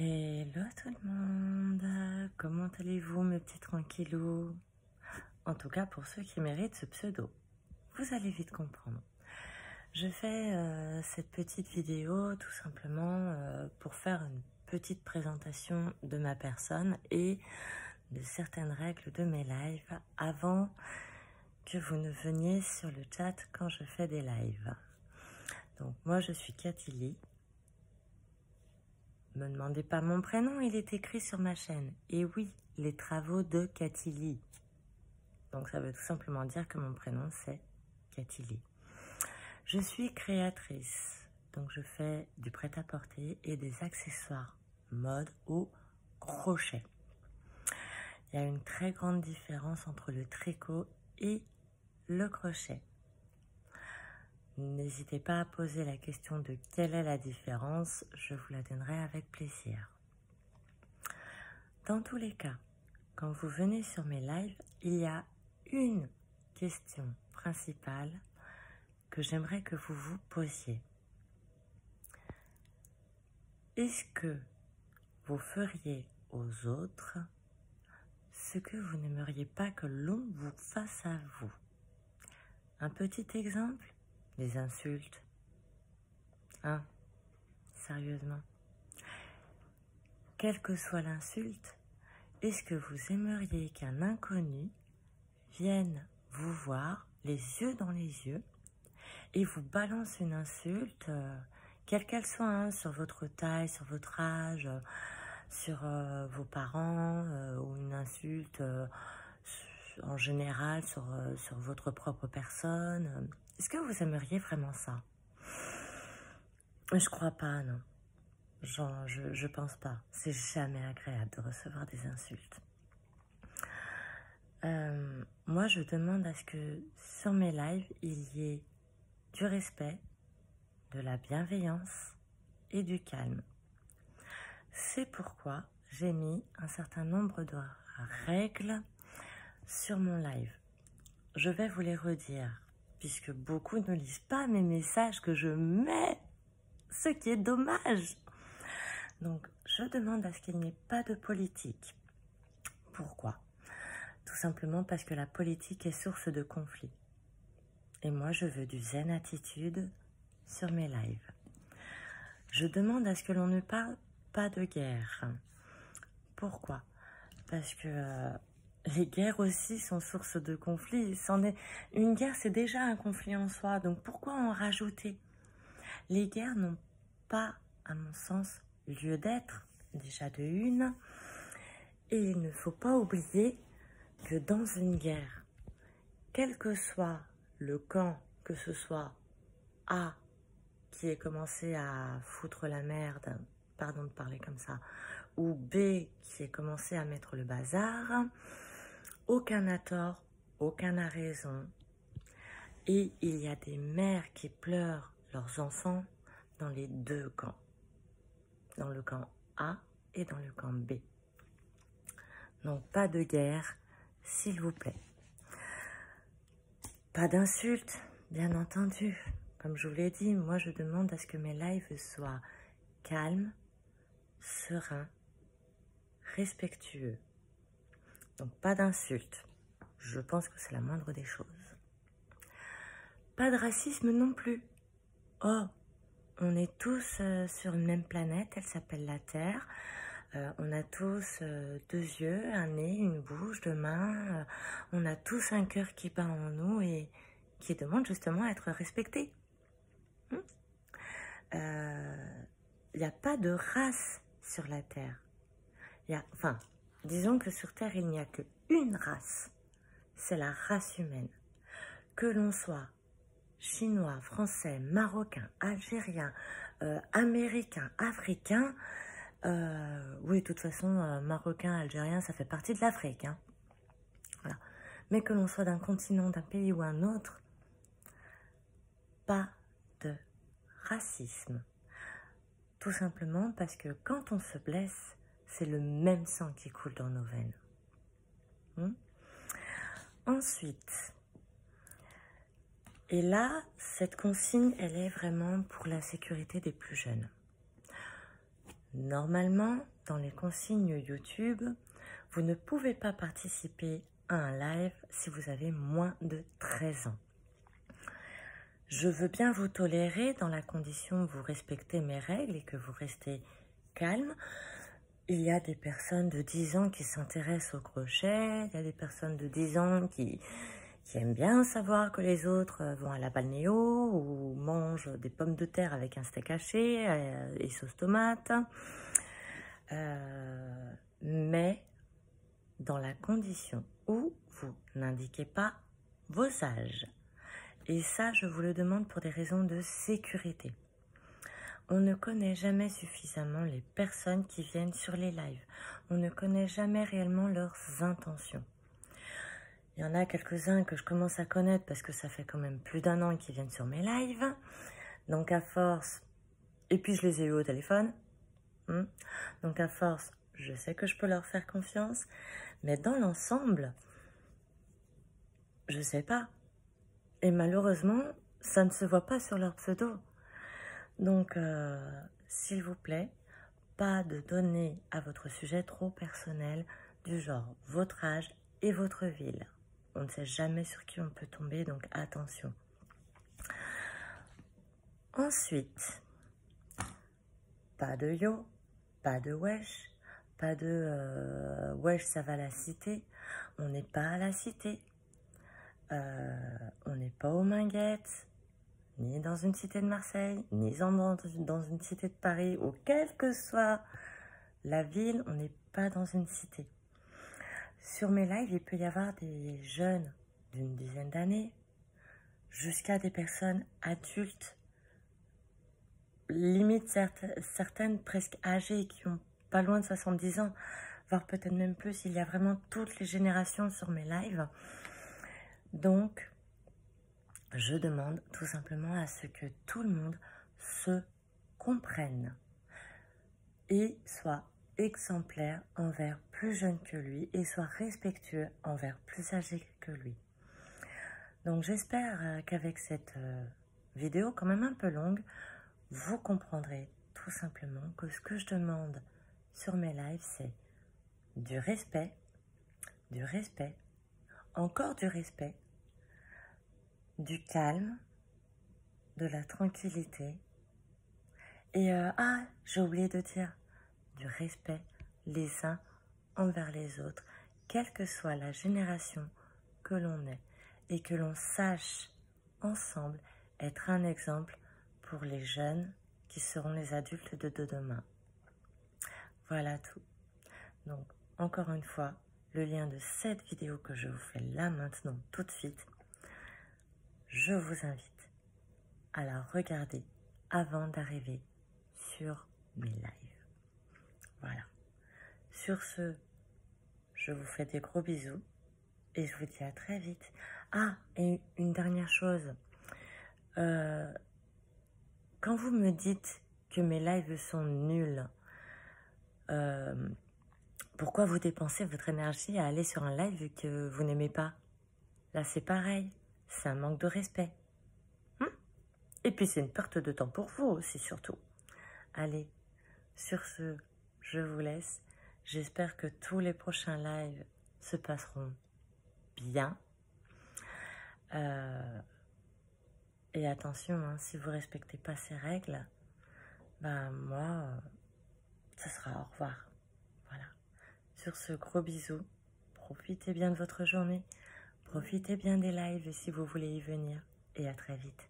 Hello tout le monde, comment allez-vous mes petits tranquillous? En tout cas pour ceux qui méritent ce pseudo, vous allez vite comprendre. Je fais cette petite vidéo tout simplement pour faire une petite présentation de ma personne et de certaines règles de mes lives avant que vous ne veniez sur le chat quand je fais des lives. Donc moi je suis Katylie. Me demandez pas mon prénom, il est écrit sur ma chaîne. Et oui, les travaux de Katylie. Donc ça veut tout simplement dire que mon prénom c'est Katylie. Je suis créatrice, donc je fais du prêt-à-porter et des accessoires mode au crochet. Il y a une très grande différence entre le tricot et le crochet. N'hésitez pas à poser la question de quelle est la différence, je vous la donnerai avec plaisir. Dans tous les cas, quand vous venez sur mes lives, il y a une question principale que j'aimerais que vous vous posiez. Est-ce que vous feriez aux autres ce que vous n'aimeriez pas que l'on vous fasse à vous? Un petit exemple, les insultes. Hein? Sérieusement. Quelle que soit l'insulte, est-ce que vous aimeriez qu'un inconnu vienne vous voir les yeux dans les yeux et vous balance une insulte, quelle qu'elle soit, hein, sur votre taille, sur votre âge, sur vos parents, ou une insulte en général sur votre propre personne? Est-ce que vous aimeriez vraiment ça? Je crois pas, non. Genre, je pense pas. C'est jamais agréable de recevoir des insultes. Moi, je demande à ce que sur mes lives, il y ait du respect, de la bienveillance et du calme. C'est pourquoi j'ai mis un certain nombre de règles sur mon live. Je vais vous les redire, puisque beaucoup ne lisent pas mes messages que je mets, ce qui est dommage. Donc, je demande à ce qu'il n'y ait pas de politique. Pourquoi? Tout simplement parce que la politique est source de conflit. Et moi, je veux du zen attitude sur mes lives. Je demande à ce que l'on ne parle pas de guerre. Pourquoi? Parce que les guerres aussi sont source de conflit. Une guerre, c'est déjà un conflit en soi. Donc, pourquoi en rajouter? Les guerres n'ont pas, à mon sens, lieu d'être, déjà de une. Et il ne faut pas oublier que dans une guerre, quel que soit le camp, que ce soit A qui ait commencé à foutre la merde, pardon de parler comme ça, ou B qui ait commencé à mettre le bazar, aucun n'a tort, aucun n'a raison. Et il y a des mères qui pleurent leurs enfants dans les deux camps, dans le camp A et dans le camp B. Donc pas de guerre, s'il vous plaît. Pas d'insultes, bien entendu. Comme je vous l'ai dit, moi je demande à ce que mes lives soient calmes, sereins, respectueux. Donc pas d'insultes. Je pense que c'est la moindre des choses. Pas de racisme non plus. Oh, on est tous sur une même planète, elle s'appelle la Terre. On a tous deux yeux, un nez, une bouche, deux mains. On a tous un cœur qui bat en nous et qui demande justement à être respecté. Il n'y a pas de race sur la Terre. Enfin, disons que sur Terre, il n'y a qu'une race. C'est la race humaine. Que l'on soit chinois, français, marocain, algérien, américain, africain, oui, de toute façon, marocain, algérien, ça fait partie de l'Afrique. Hein. Voilà. Mais que l'on soit d'un continent, d'un pays ou un autre, pas de racisme. Tout simplement parce que quand on se blesse, c'est le même sang qui coule dans nos veines. Ensuite, et là, cette consigne, elle est vraiment pour la sécurité des plus jeunes. Normalement, dans les consignes YouTube, vous ne pouvez pas participer à un live si vous avez moins de 13 ans. Je veux bien vous tolérer dans la condition où vous respectez mes règles et que vous restez calme. Il y a des personnes de 10 ans qui s'intéressent au crochet, il y a des personnes de 10 ans qui aiment bien savoir que les autres vont à la balnéo ou mangent des pommes de terre avec un steak haché et sauce tomate. Mais dans la condition où vous n'indiquez pas vos âges. Et ça, je vous le demande pour des raisons de sécurité. On ne connaît jamais suffisamment les personnes qui viennent sur les lives. On ne connaît jamais réellement leurs intentions. Il y en a quelques-uns que je commence à connaître parce que ça fait quand même plus d'1 an qu'ils viennent sur mes lives. Donc à force, et puis je les ai eus au téléphone. Donc à force, je sais que je peux leur faire confiance. Mais dans l'ensemble, je sais pas. Et malheureusement, ça ne se voit pas sur leur pseudo. Donc, s'il vous plaît, pas de données à votre sujet trop personnel, du genre votre âge et votre ville. On ne sait jamais sur qui on peut tomber, donc attention. Ensuite, pas de yo, pas de wesh, pas de wesh ça va la cité. On n'est pas à la cité. On n'est pas aux Minguettes, ni dans une cité de Marseille, ni dans une cité de Paris, ou quelle que soit la ville, on n'est pas dans une cité. Sur mes lives, il peut y avoir des jeunes d'une dizaine d'années, jusqu'à des personnes adultes, limite certaines presque âgées, qui ont pas loin de 70 ans, voire peut-être même plus. Il y a vraiment toutes les générations sur mes lives. Donc, je demande tout simplement à ce que tout le monde se comprenne et soit exemplaire envers plus jeune que lui et soit respectueux envers plus âgé que lui. Donc j'espère qu'avec cette vidéo quand même un peu longue, vous comprendrez tout simplement que ce que je demande sur mes lives, c'est du respect, encore du respect, du calme, de la tranquillité et j'ai oublié de dire, du respect les uns envers les autres, quelle que soit la génération que l'on est, et que l'on sache ensemble être un exemple pour les jeunes qui seront les adultes de demain. Voilà tout. Donc, encore une fois, le lien de cette vidéo que je vous fais là maintenant, tout de suite, je vous invite à la regarder avant d'arriver sur mes lives. Voilà. Sur ce, je vous fais des gros bisous et je vous dis à très vite. Ah, et une dernière chose. Quand vous me dites que mes lives sont nuls, pourquoi vous dépensez votre énergie à aller sur un live que vous n'aimez pas? Là, c'est pareil. C'est un manque de respect. Et puis, c'est une perte de temps pour vous aussi, surtout. Allez, sur ce, je vous laisse. J'espère que tous les prochains lives se passeront bien. Et attention, hein, si vous ne respectez pas ces règles, ben moi, ce sera au revoir. Voilà. Sur ce, gros bisous. Profitez bien de votre journée. Profitez bien des lives si vous voulez y venir. Et à très vite.